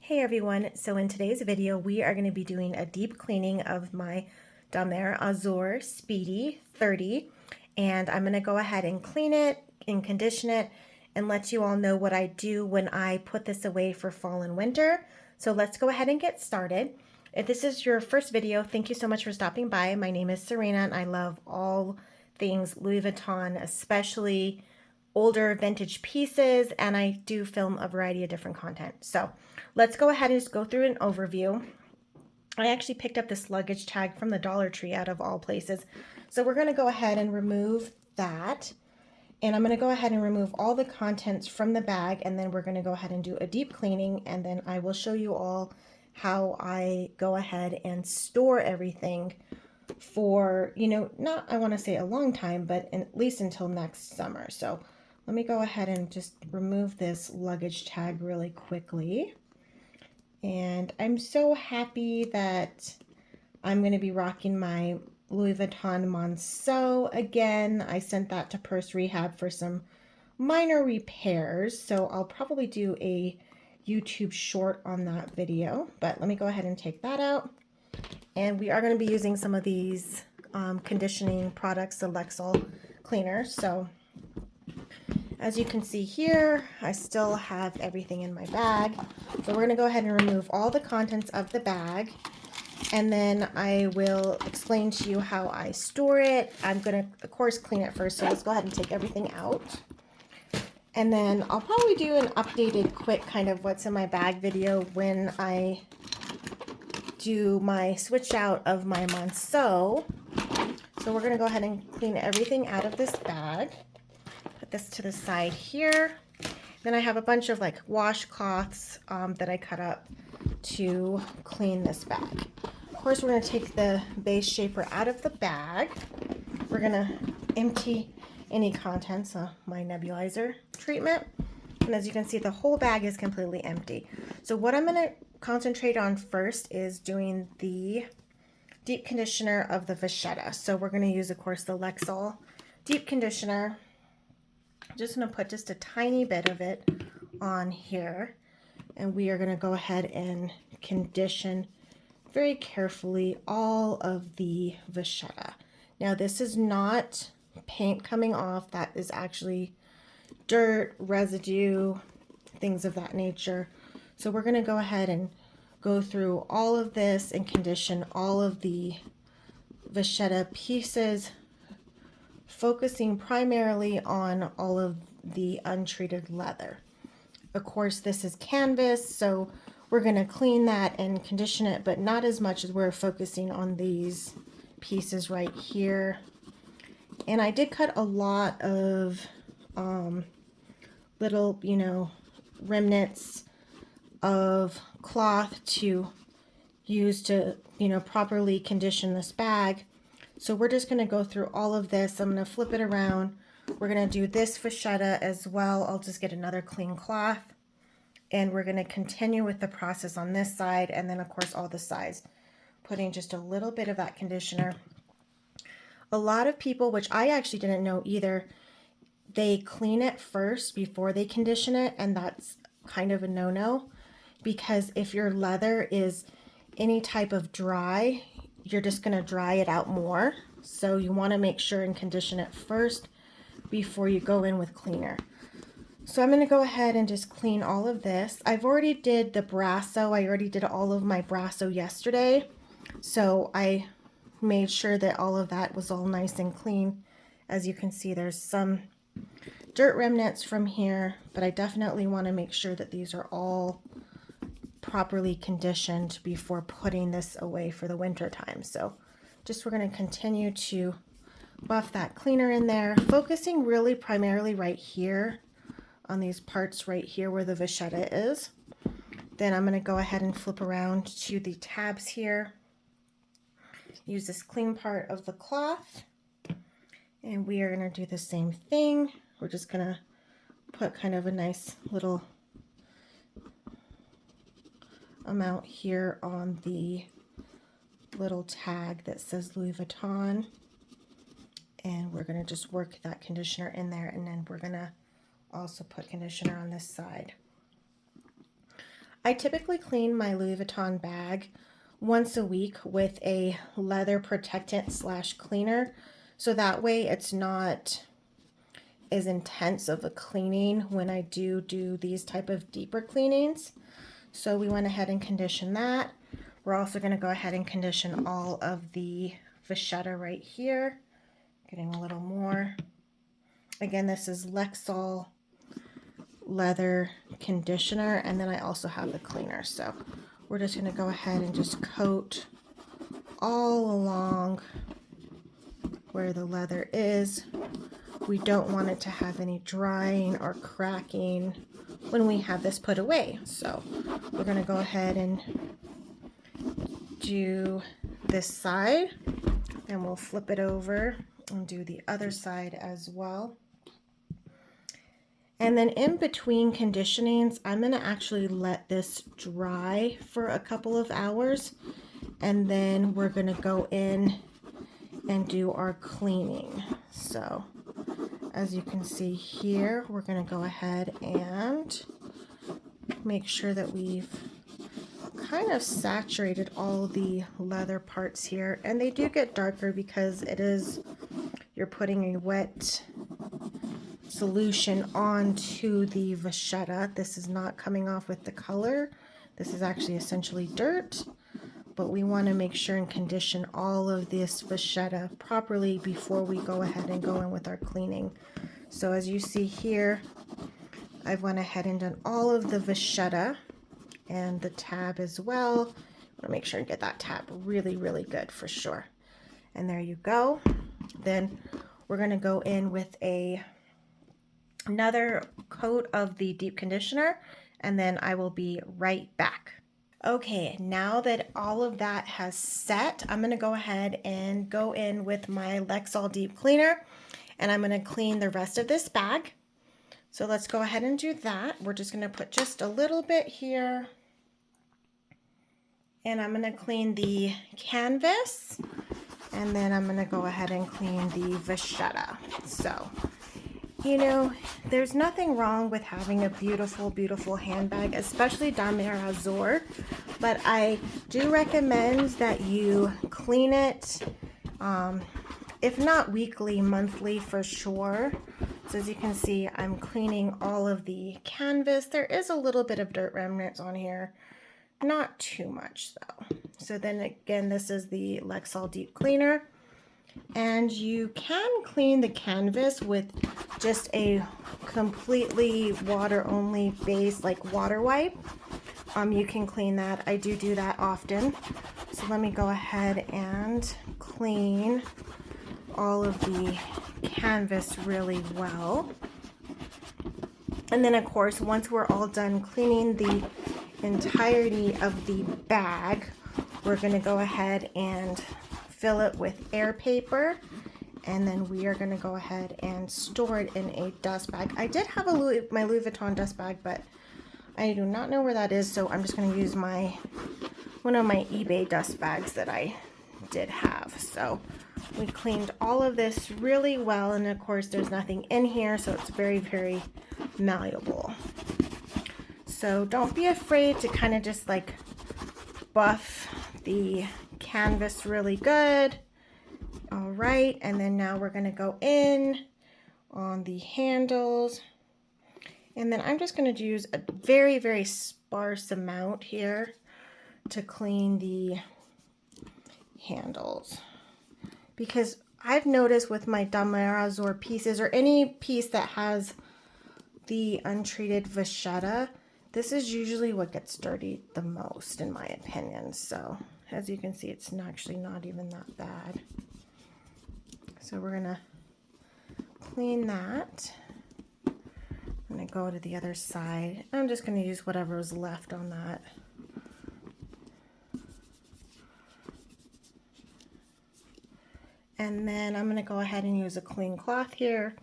Hey everyone, so in today's video we are going to be doing a deep cleaning of my Damier Azur Speedy 30, and I'm going to go ahead and clean it and condition it and let you all know what I do when I put this away for fall and winter. So let's go ahead and get started. If this is your first video, thank you so much for stopping by. My name is Serena and I love all things Louis Vuitton, especially older vintage pieces, and I do film a variety of different content. So let's go ahead and just go through an overview. I actually picked up this luggage tag from the Dollar Tree out of all places. So we're going to go ahead and remove that. And I'm going to go ahead and remove all the contents from the bag, and then we're going to go ahead and do a deep cleaning, and then I will show you all how I go ahead and store everything for, not, I want to say a long time, but at least until next summer. So let me go ahead and just remove this luggage tag really quickly. And I'm so happy that I'm going to be rocking my Louis Vuitton Monceau again. I sent that to Purse Rehab for some minor repairs, so I'll probably do a YouTube short on that video. But let me go ahead and take that out. And we are going to be using some of these conditioning products, the Lexol cleaner. So as you can see here, I still have everything in my bag. So we're going to go ahead and remove all the contents of the bag. And then I will explain to you how I store it. I'm going to, of course, clean it first. So let's go ahead and take everything out. And then I'll probably do an updated quick kind of what's in my bag video when I do my switch out of my Monceau. So we're going to go ahead and clean everything out of this bag. Put this to the side here. Then I have a bunch of like washcloths that I cut up to clean this bag. Of course, we're going to take the base shaper out of the bag. We're going to empty any contents of my nebulizer treatment. And as you can see, the whole bag is completely empty. So what I'm going to concentrate on first is doing the deep conditioner of the vachetta. So we're going to use, of course, the Lexol deep conditioner. I'm just going to put just a tiny bit of it on here, and we are going to go ahead and condition very carefully all of the vachetta. Now this is not paint coming off, that is actually dirt, residue, things of that nature. So we're going to go ahead and go through all of this and condition all of the vachetta pieces, focusing primarily on all of the untreated leather. Of course, this is canvas, so we're going to clean that and condition it, but not as much as we're focusing on these pieces right here. And I did cut a lot of little, remnants of cloth to use to, properly condition this bag. So we're just going to go through all of this. I'm going to flip it around. We're going to do this vachetta as well. I'll just get another clean cloth. And we're going to continue with the process on this side, and then of course all the sides, putting just a little bit of that conditioner. A lot of people, which I actually didn't know either, they clean it first before they condition it, and that's kind of a no-no, because if your leather is any type of dry, you're just going to dry it out more. So you want to make sure and condition it first before you go in with cleaner. So I'm going to go ahead and just clean all of this. I've already did the brasso. I already did all of my brasso yesterday. So I made sure that all of that was all nice and clean. As you can see, there's some dirt remnants from here, but I definitely want to make sure that these are all properly conditioned before putting this away for the winter time. So just we're going to continue to buff that cleaner in there, focusing really primarily right here on these parts right here where the vachetta is. Then I'm going to go ahead and flip around to the tabs here. Use this clean part of the cloth, and we are going to do the same thing. We're just going to put kind of a nice little amount here on the little tag that says Louis Vuitton, and we're going to just work that conditioner in there, and then we're going to also put conditioner on this side. I typically clean my Louis Vuitton bag once a week with a leather protectant slash cleaner. So that way it's not as intense of a cleaning when I do these type of deeper cleanings. So we went ahead and conditioned that. We're also going to go ahead and condition all of the vachetta right here. Getting a little more. Again, this is Lexol leather conditioner, and then I also have the cleaner. So we're just going to go ahead and just coat all along where the leather is. We don't want it to have any drying or cracking when we have this put away. So we're going to go ahead and do this side, and we'll flip it over and do the other side as well. And then in between conditionings, I'm going to actually let this dry for a couple of hours, and then we're going to go in and do our cleaning. So as you can see here, we're going to go ahead and make sure that we've kind of saturated all the leather parts here, and they do get darker because it is, you're putting a wet solution onto the vachetta. This is not coming off with the color. This is actually essentially dirt, but we want to make sure and condition all of this vachetta properly before we go ahead and go in with our cleaning. So as you see here, I've went ahead and done all of the vachetta and the tab as well. I want to make sure and get that tab really, really good for sure. And there you go. Then we're going to go in with another coat of the deep conditioner, and then I will be right back. Okay, now that all of that has set, I'm going to go ahead and go in with my Lexol deep cleaner, and I'm going to clean the rest of this bag. So let's go ahead and do that. We're just going to put just a little bit here, and I'm going to clean the canvas, and then I'm going to go ahead and clean the vachetta. So, you know, there's nothing wrong with having a beautiful, beautiful handbag, especially Damier Azur, but I do recommend that you clean it, if not weekly, monthly for sure. So as you can see, I'm cleaning all of the canvas. There is a little bit of dirt remnants on here, not too much though. So then again, this is the Lexol deep cleaner. And you can clean the canvas with just a completely water only base, like water wipe. You can clean that. I do that often. So let me go ahead and clean all of the canvas really well. And then of course, once we're all done cleaning the entirety of the bag, we're going to go ahead and fill it with air paper, and then we are going to go ahead and store it in a dust bag. I did have my Louis Vuitton dust bag, but I do not know where that is, so I'm just going to use one of my eBay dust bags that I did have. So we cleaned all of this really well, and of course there's nothing in here, so it's very, very malleable. So don't be afraid to kind of just like buff the canvas really good. All right, and then now we're going to go in on the handles, and then I'm just going to use a very, very sparse amount here to clean the handles, because I've noticed with my Damier Azur pieces, or any piece that has the untreated vachetta, this is usually what gets dirty the most, in my opinion. So as you can see, it's actually not even that bad. So we're gonna clean that. I'm gonna go to the other side. I'm just gonna use whatever is left on that. And then I'm gonna go ahead and use a clean cloth here,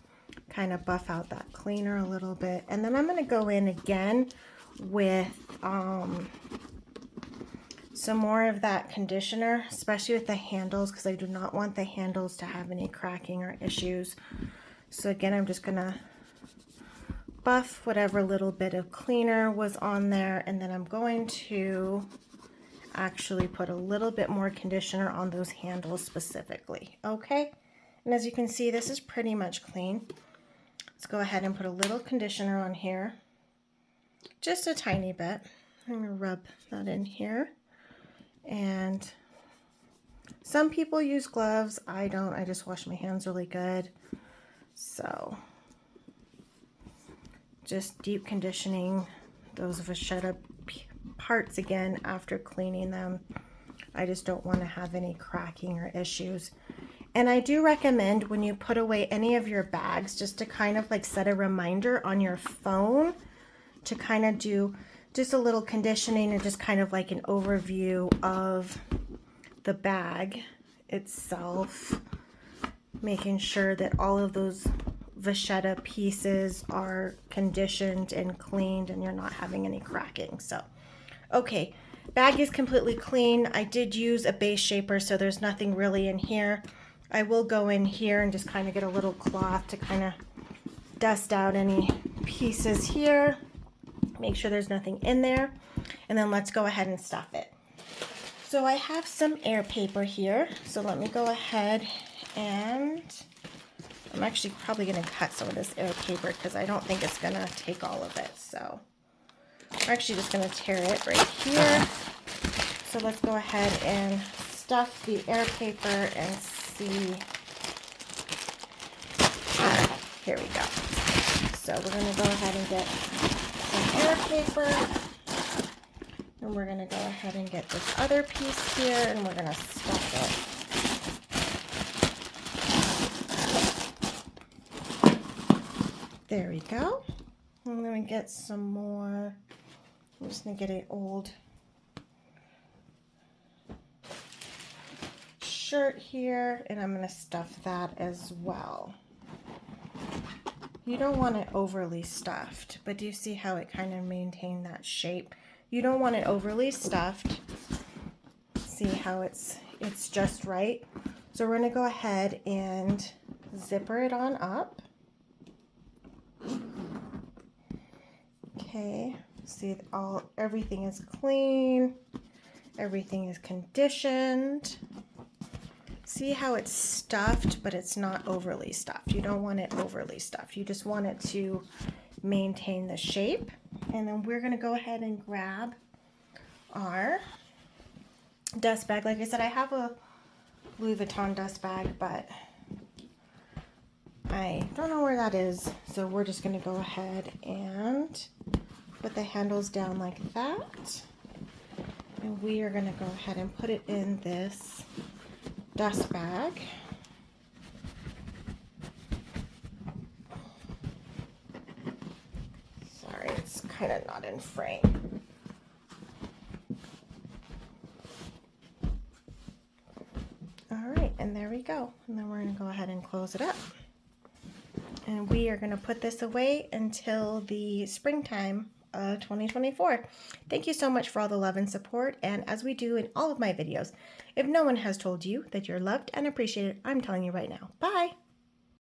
kind of buff out that cleaner a little bit. And then I'm gonna go in again with some more of that conditioner, especially with the handles, because I do not want the handles to have any cracking or issues. So again, I'm just gonna buff whatever little bit of cleaner was on there, and then I'm going to actually put a little bit more conditioner on those handles specifically, okay? And as you can see, this is pretty much clean. Let's go ahead and put a little conditioner on here, just a tiny bit. I'm gonna rub that in here. And some people use gloves, I don't, I just wash my hands really good. So just deep conditioning those vachetta parts again after cleaning them. I just don't want to have any cracking or issues. And I do recommend when you put away any of your bags just to kind of like set a reminder on your phone to kind of do just a little conditioning or just kind of like an overview of the bag itself, making sure that all of those vachetta pieces are conditioned and cleaned and you're not having any cracking. So okay, bag is completely clean. I did use a base shaper, so there's nothing really in here. I will go in here and just kind of get a little cloth to kind of dust out any pieces here. Make sure there's nothing in there. And then let's go ahead and stuff it. So I have some air paper here. So let me go ahead and I'm actually probably going to cut some of this air paper because I don't think it's going to take all of it. So I'm actually just going to tear it right here. So let's go ahead and stuff the air paper and see. Here we go. So we're going to go ahead and get some air paper. And we're going to go ahead and get this other piece here and we're going to stuff it. There we go. I'm going to get some more. I'm just going to get an old shirt here and I'm going to stuff that as well. You don't want it overly stuffed, but do you see how it kind of maintained that shape? You don't want it overly stuffed. See how it's just right. So we're going to go ahead and zipper it on up. Okay, see everything is clean, everything is conditioned. See how it's stuffed, but it's not overly stuffed. You don't want it overly stuffed. You just want it to maintain the shape. And then we're going to go ahead and grab our dust bag. Like I said, I have a Louis Vuitton dust bag, but I don't know where that is. So we're just going to go ahead and put the handles down like that. And we are going to go ahead and put it in this dust bag. Sorry, it's kind of not in frame. All right, and there we go. And then we're going to go ahead and close it up. And we are going to put this away until the springtime of 2024. Thank you so much for all the love and support. And as we do in all of my videos, if no one has told you that you're loved and appreciated, I'm telling you right now. Bye.